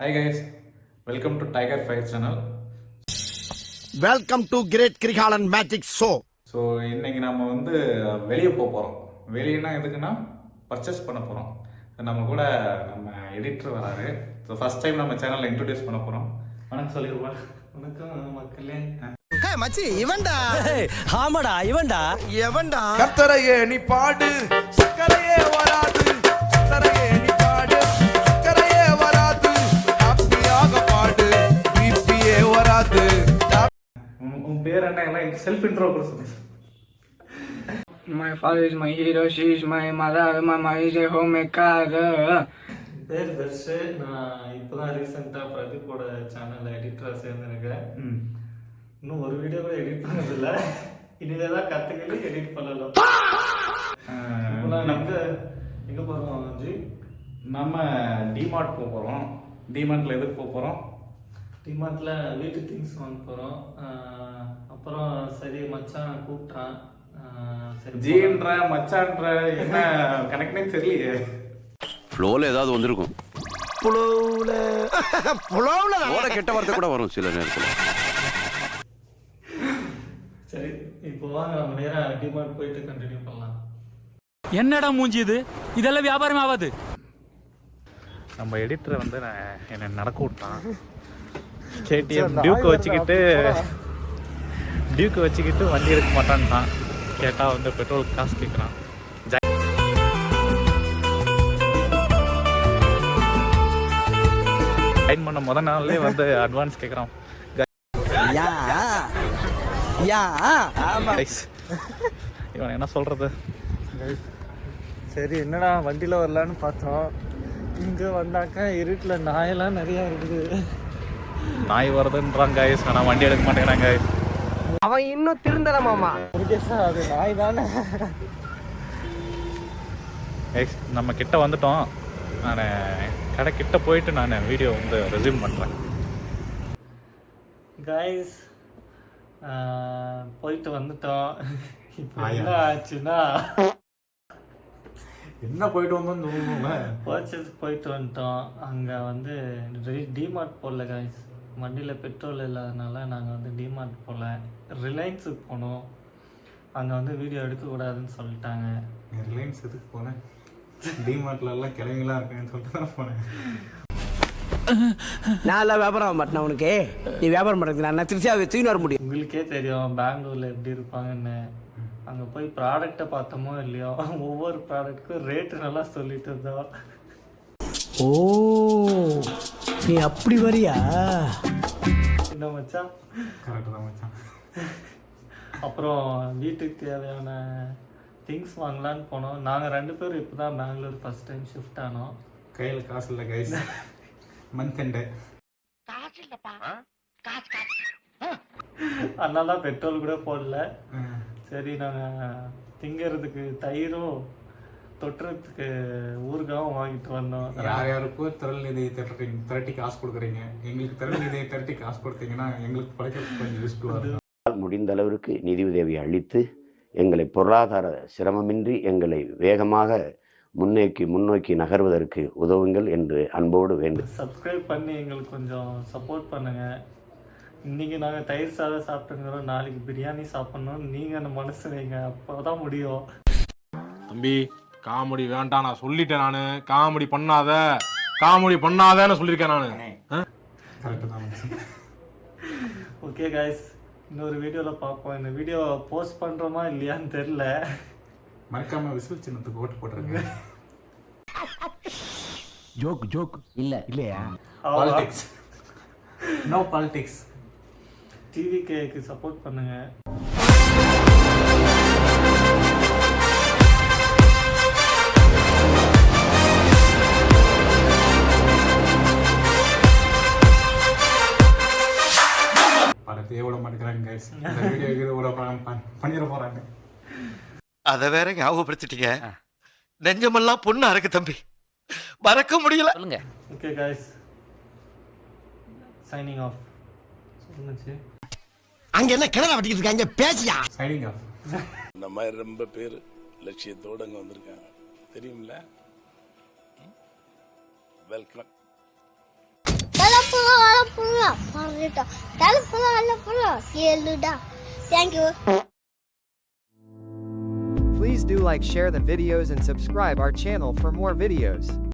Hi guys, welcome to Tiger Fire channel. Welcome to Great Krigalan Magic Show. So இன்னைக்கு நம்ம வந்து வெளியே போக போகிறோம். வெளியேனா எதுக்குன்னா பர்ச்சேஸ் பண்ண போகிறோம். நம்ம கூட நம்ம எடிட்டர் வராரு. ஸோ ஃபர்ஸ்ட் டைம் நம்ம சேனலில் இன்ட்ரடியூஸ் பண்ண போகிறோம். வணக்கம் சொல்லிடுவா. வணக்கம் மக்களே. மச்சி இவன்டா. ஆமாடா இவன்டா. எவன்டா? கர்த்தரையே நீ பாடு, சக்கரையே வராது. கர்த்தரையே நீ பாடு, சக்கரையே வராது. ஹாப்பியாக பாடு, பிபியே வராது. உன் பேர் என்ன? எல்லாம் செல்ஃப் இன்ட்ரோ கொடுத்து. My father is my hero, she is my mother, my mama is a homemaker. பேர் தர்ஷு. நான் இப்போதான் ரீசெண்டாக பிரதீப்போட சேனலில் எடிட்டராக சேர்ந்துருக்கேன். இன்னும் ஒரு வீடியோ கூட எடிட் பண்ணதில்லை. இனிமேல் தான் கற்றுக்கிட்டு எடிட் பண்ணலாம். எங்கே போகிறோம் ஜி? நம்ம டிமார்ட் போக போகிறோம். டிமார்ட்டில் எதுக்கு போக போகிறோம்? டிமார்ட்டில் வீட்டு திங்ஸ் வாங்க போகிறோம். அப்புறம் சரி மச்சான் கூப்பிட்றான். சரி ஜீன்ற மச்சான்ற என்ன கணக்குனே தெரியலையே. ஃப்ளோவில் ஏதாவது வந்திருக்கும். புலவுல கெட்ட வார்த்தை கூட வரும் சில நேரத்தில். சரி இப்போ வாங்க நம்ம நேராக டிமார்ட் போயிட்டு கண்டினியூ பண்ணலாம். என்னடா மூஞ்சி இது? இதெல்லாம் வியாபாரம் ஆகாது. நம்ம எடிட்டரை வந்து என்னை நடக்க விட்டான். கேடிஎம் டியூக்கை வச்சுக்கிட்டு வண்டி எடுக்க மாட்டான்ட்டான். கேட்டால் வந்து பெட்ரோல் காசு கேட்குறான். ஜாயின் பண்ண முத நாள்லேயே வந்து அட்வான்ஸ் கேட்குறான். இவன் என்ன சொல்கிறது? சரி என்னடா வண்டியில் வரலான்னு பார்த்தோம். இங்கே வந்தாக்கா இருட்டில் நாயெல்லாம் நிறையா இருக்குது. நாய் வருதுன்றான் கைஸ், ஆனால் வண்டி எடுக்க மாட்டேங்கிறாங்க. அவன் இன்னும் திருந்தல மாமா. அது நாய் தானே. நம்ம கிட்ட வந்துட்டோம். நான் கடை கிட்ட போயிட்டு நான் வீடியோ வந்து ரெஸ்யூம் பண்ணுறேன். கைஸ் போயிட்டு வந்துட்டோம். இப்போ என்ன ஆச்சுன்னா என்ன போயிட்டு வந்தோம்னு பர்ச்சேஸ் போயிட்டு வந்துட்டோம். அங்கே வந்து டிமார்ட் போடல கைஸ். வண்டியில் பெட்ரோல் இல்லாதனால நாங்கள் வந்து டிமார்ட் போகல, ரிலையன்ஸுக்கு போனோம். அங்கே வந்து வீடியோ எடுக்கக்கூடாதுன்னு சொல்லிட்டாங்க. ரிலையன்ஸ் எதுக்கு போனேன்? டிமார்ட்ல எல்லாம் கிளம்பிலாம் இருக்கேன்னு சொல்லிட்டு தான் போனேன். நான் எல்லாம் வியாபாரம் மாட்டேன். உனக்கு நீ வியாபாரம் பண்ணுறது நான் திருச்சியாக தூக்கின்னு வர முடியும். உங்களுக்கே தெரியும் பெங்களூரில் எப்படி இருப்பாங்கன்னு. அங்கே போய் ப்ராடக்டை பார்த்தோமோ இல்லையோ, ஒவ்வொரு ப்ராடக்ட்டுக்கும் ரேட்டு நல்லா சொல்லிட்டு இருந்தோம். ஓ நீ அப்படி வரியா? என்ன மச்சான்? கரெக்டு தான் மச்சான். அப்புறம் வீட்டுக்கு தேவையான திங்ஸ் வாங்கலான்னு போனோம். நாங்கள் 2 பேரும் இப்போ தான் பெங்களூர் ஃபஸ்ட் டைம் ஷிஃப்ட் ஆனோம். கையில் காசு இல்லை கைஸ். மந்த் எண்டு அதனால தான் பெட்ரோல் கூட போடல. சரி நாங்கள் திங்கிறதுக்கு தயிரும் தொட்டுறதுக்கு ஊறுகாவும் வாங்கிட்டு வந்தோம். யார் யாருக்கோ திரள் நிதியை திரட்டி காசு கொடுக்குறீங்க. எங்களுக்கு திரள் நிதியை திரட்டி காசு கொடுத்தீங்கன்னா எங்களுக்கு பழைக்கிறதுக்கு கொஞ்சம் யூஸ்ஃபுல்லாக இருக்கும். முடிந்த அளவிற்கு நிதி உதவி அளித்து எங்களை பொருளாதார சிரமமின்றி எங்களை வேகமாக முன்னோக்கி நகர்வதற்கு உதவுங்கள் என்று அன்போடு வேண்டும். சப்ஸ்கிரைப் பண்ணி எங்களுக்கு கொஞ்சம் சப்போர்ட் பண்ணுங்கள். இன்றைக்கி நாங்கள் தயிர் சாதம் சாப்பிட்டுங்கிறோம், நாளைக்கு பிரியாணி சாப்பிட்ணும். நீங்கள் அந்த மனசு வைங்க, அப்போ தான் முடியும். தம்பி காமெடி வேண்டாம், நான் சொல்லிட்டேன். நான் காமெடி பண்ணாதன்னு சொல்லியிருக்கேன் நான். கரெக்டு தான். ஓகே கைஸ், இன்னொரு வீடியோவில் பார்ப்போம். இந்த வீடியோ போஸ்ட் பண்ணுறோமா இல்லையான்னு தெரில. மறக்காம விசில் சின்னத்துக்கு ஓட்டு போட்டுருங்க. ஜோக் இல்லையா? Politics no politics. டிவிகேக்கு சப்போர்ட் பண்ணுங்கள். படத்தையே விட மாட்டேங்கிறாங்க கைஸ். இந்த வீடியோ கூட பண்ணிட போகிறாங்க. அதை வேற ஞாபகப்படுத்திட்டீங்க. நெஞ்சமெல்லாம் பொண்ணா இருக்கு தம்பி, மறக்க முடியல. Okay guys, signing off. சொல்லுச்சு அங்க என்ன கிணறு வட்டிக்கிட்டு இருக்காங்க, பேசியா? Signing off. இந்த மாதிரி ரொம்ப பேர் லட்சியத்தோடு அங்கே வந்திருக்காங்க தெரியுமில்ல. வெல்கம். மறந்துட்டா தலை போலாம் கேளுடா. Thank you. Please do like, share the videos and subscribe our channel for more videos.